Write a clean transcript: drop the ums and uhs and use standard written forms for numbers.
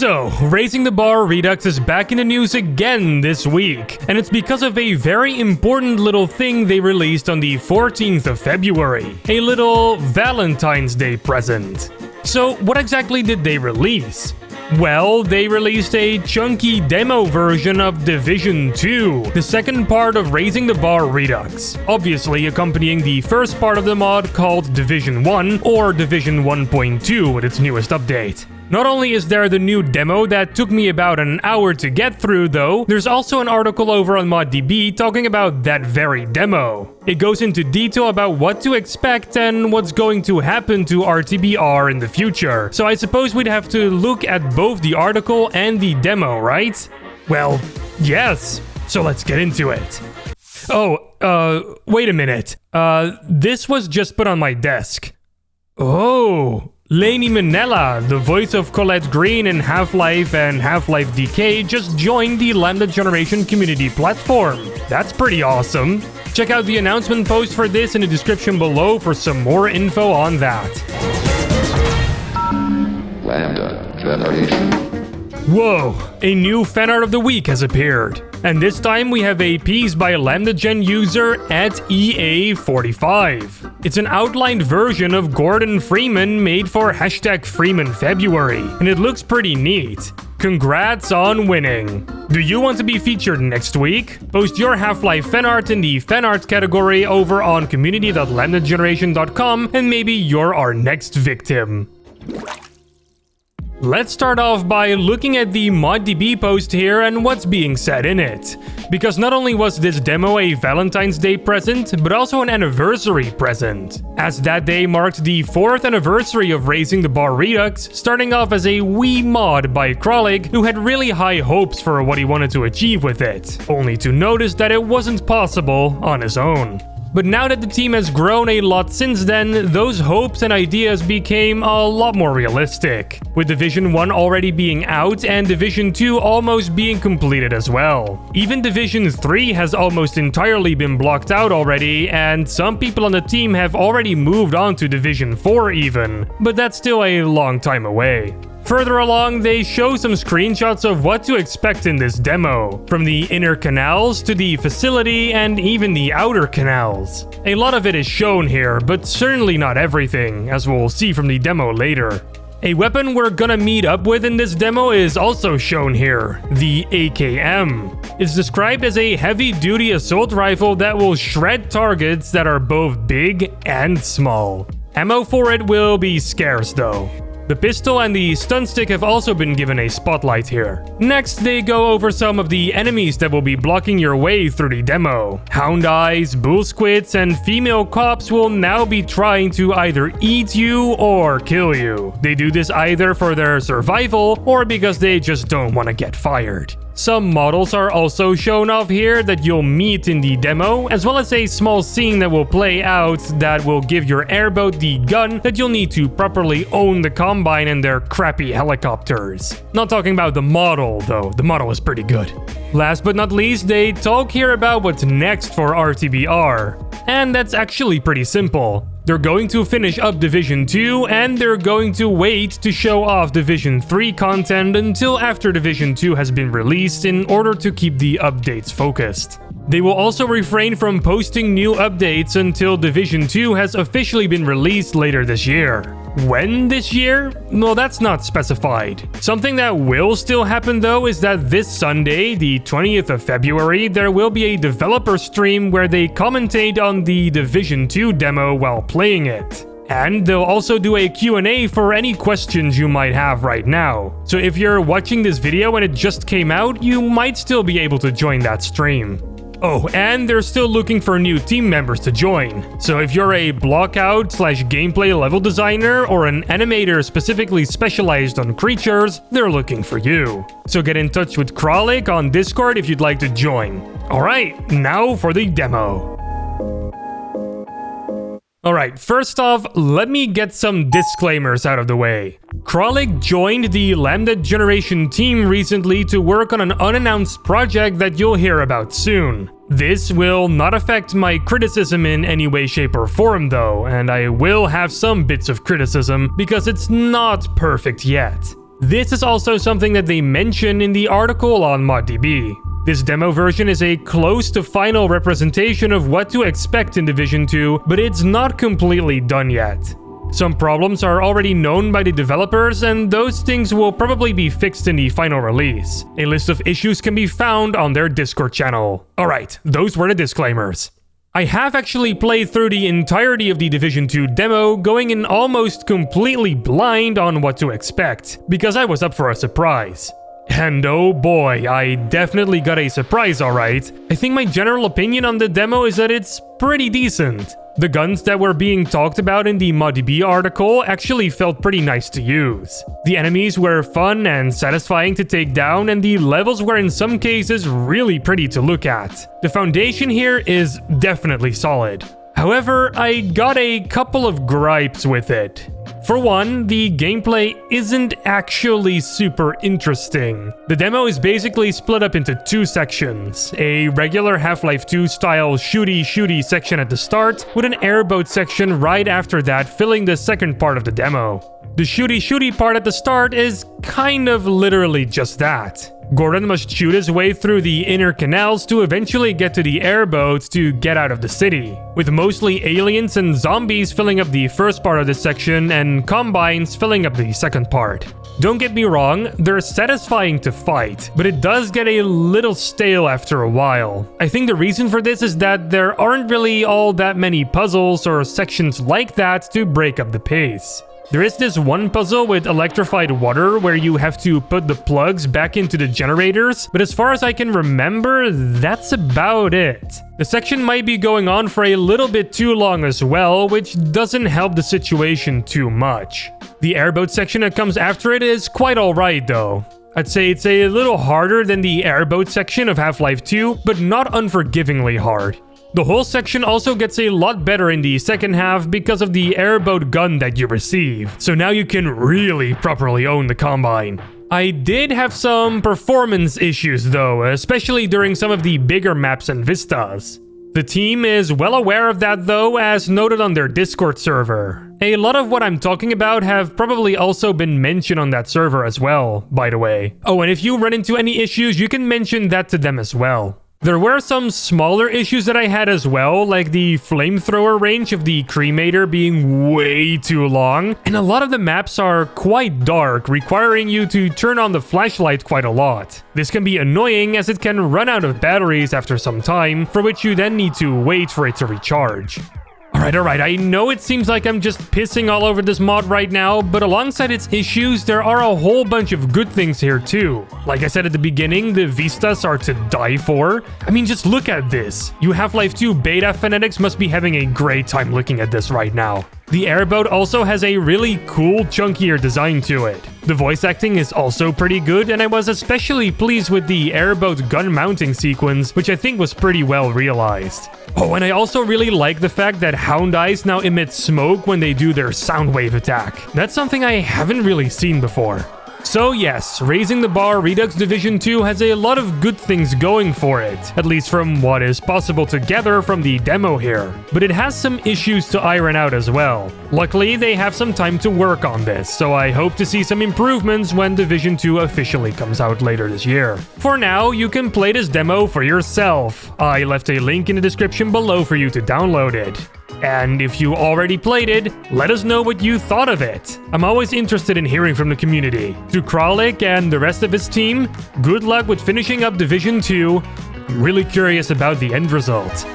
So, Raising the Bar Redux is back in the news again this week, and it's because of a very important little thing they released on the 14th of February. A little Valentine's Day present. So, what exactly did they release? Well, they released a chunky demo version of Division 2, the second part of Raising the Bar Redux, obviously accompanying the first part of the mod called Division 1 or Division 1.2 with its newest update. Not only is there the new demo that took me about an hour to get through though, there's also an article over on ModDB talking about that very demo. It goes into detail about what to expect and what's going to happen to RTBR in the future, so I suppose we'd have to look at both the article and the demo, right? Well, yes, so let's get into it. Oh, wait a minute. This was just put on my desk. Oh. Lani Minella, the voice of Colette Green in Half-Life and Half-Life DK, just joined the LambdaGeneration Community platform. That's pretty awesome. Check out the announcement post for this in the description below for some more info on that. LambdaGeneration. Whoa, a new fanart of the week has appeared. And this time we have a piece by a LambdaGen user at EA45. It's an outlined version of Gordon Freeman made for #FreemanFebruary, and it looks pretty neat. Congrats on winning! Do you want to be featured next week? Post your Half-Life fanart in the fanart category over on community.lambdageneration.com and maybe you're our next victim. Let's start off by looking at the ModDB post here and what's being said in it. Because not only was this demo a Valentine's Day present, but also an anniversary present, as that day marked the 4th anniversary of Raising the Bar Redux, starting off as a wee mod by Krolik, who had really high hopes for what he wanted to achieve with it, only to notice that it wasn't possible on his own. But now that the team has grown a lot since then, those hopes and ideas became a lot more realistic, with Division 1 already being out and Division 2 almost being completed as well. Even Division 3 has almost entirely been blocked out already, and some people on the team have already moved on to Division 4 even, but that's still a long time away. Further along, they show some screenshots of what to expect in this demo, from the inner canals to the facility and even the outer canals. A lot of it is shown here, but certainly not everything, as we'll see from the demo later. A weapon we're gonna meet up with in this demo is also shown here, the AKM. It's described as a heavy-duty assault rifle that will shred targets that are both big and small. Ammo for it will be scarce though. The pistol and the stun stick have also been given a spotlight here. Next, they go over some of the enemies that will be blocking your way through the demo. Hound eyes, bull squids, and female cops will now be trying to either eat you or kill you. They do this either for their survival or because they just don't want to get fired. Some models are also shown off here that you'll meet in the demo, as well as a small scene that will play out that will give your airboat the gun that you'll need to properly own the Combine and their crappy helicopters. Not talking about the model though, the model is pretty good. Last but not least, they talk here about what's next for RTBR. And that's actually pretty simple. They're going to finish up Division 2 and they're going to wait to show off Division 3 content until after Division 2 has been released in order to keep the updates focused. They will also refrain from posting new updates until Division 2 has officially been released later this year. When this year? Well, that's not specified. Something that will still happen though is that this Sunday, the 20th of February, there will be a developer stream where they commentate on the Division 2 demo while playing it. And they'll also do a Q&A for any questions you might have right now. So if you're watching this video and it just came out, you might still be able to join that stream. Oh, and they're still looking for new team members to join. So if you're a blockout/gameplay level designer or an animator specifically specialized on creatures, they're looking for you. So get in touch with Krolik on Discord if you'd like to join. Alright, now for the demo. Alright, first off, let me get some disclaimers out of the way. Krolik joined the LambdaGeneration team recently to work on an unannounced project that you'll hear about soon. This will not affect my criticism in any way, shape, or form though, and I will have some bits of criticism because it's not perfect yet. This is also something that they mention in the article on ModDB. This demo version is a close to final representation of what to expect in Division 2, but it's not completely done yet. Some problems are already known by the developers, and those things will probably be fixed in the final release. A list of issues can be found on their Discord channel. Alright, those were the disclaimers. I have actually played through the entirety of the Division 2 demo, going in almost completely blind on what to expect, because I was up for a surprise. And oh boy, I definitely got a surprise, alright. I think my general opinion on the demo is that it's pretty decent. The guns that were being talked about in the ModDB article actually felt pretty nice to use. The enemies were fun and satisfying to take down, and the levels were in some cases really pretty to look at. The foundation here is definitely solid. However, I got a couple of gripes with it. For one, the gameplay isn't actually super interesting. The demo is basically split up into two sections. A regular Half-Life 2 style shooty section at the start, with an airboat section right after that filling the second part of the demo. The shooty part at the start is kind of literally just that. Gordon must shoot his way through the inner canals to eventually get to the airboat to get out of the city, with mostly aliens and zombies filling up the first part of the section and combines filling up the second part. Don't get me wrong, they're satisfying to fight, but it does get a little stale after a while. I think the reason for this is that there aren't really all that many puzzles or sections like that to break up the pace. There is this one puzzle with electrified water where you have to put the plugs back into the generators, but as far as I can remember, that's about it. The section might be going on for a little bit too long as well, which doesn't help the situation too much. The airboat section that comes after it is quite alright though. I'd say it's a little harder than the airboat section of Half-Life 2, but not unforgivingly hard. The whole section also gets a lot better in the second half because of the airboat gun that you receive, so now you can really properly own the Combine. I did have some performance issues though, especially during some of the bigger maps and vistas. The team is well aware of that though, as noted on their Discord server. A lot of what I'm talking about have probably also been mentioned on that server as well, by the way. Oh, and if you run into any issues, you can mention that to them as well. There were some smaller issues that I had as well, like the flamethrower range of the cremator being way too long, and a lot of the maps are quite dark, requiring you to turn on the flashlight quite a lot. This can be annoying as it can run out of batteries after some time, for which you then need to wait for it to recharge. Alright, I know it seems like I'm just pissing all over this mod right now, but alongside its issues, there are a whole bunch of good things here too. Like I said at the beginning, the vistas are to die for. I mean, just look at this. You Half-Life 2 beta fanatics must be having a great time looking at this right now. The airboat also has a really cool, chunkier design to it. The voice acting is also pretty good, and I was especially pleased with the airboat gun mounting sequence, which I think was pretty well realized. Oh, and I also really like the fact that Hound Eyes now emit smoke when they do their soundwave attack. That's something I haven't really seen before. So yes, raising the bar, Redux Division 2 has a lot of good things going for it, at least from what is possible to gather from the demo here. But it has some issues to iron out as well. Luckily, they have some time to work on this, so I hope to see some improvements when Division 2 officially comes out later this year. For now, you can play this demo for yourself. I left a link in the description below for you to download it. And if you already played it, let us know what you thought of it. I'm always interested in hearing from the community. To Kralik and the rest of his team, good luck with finishing up Division 2. I'm really curious about the end result.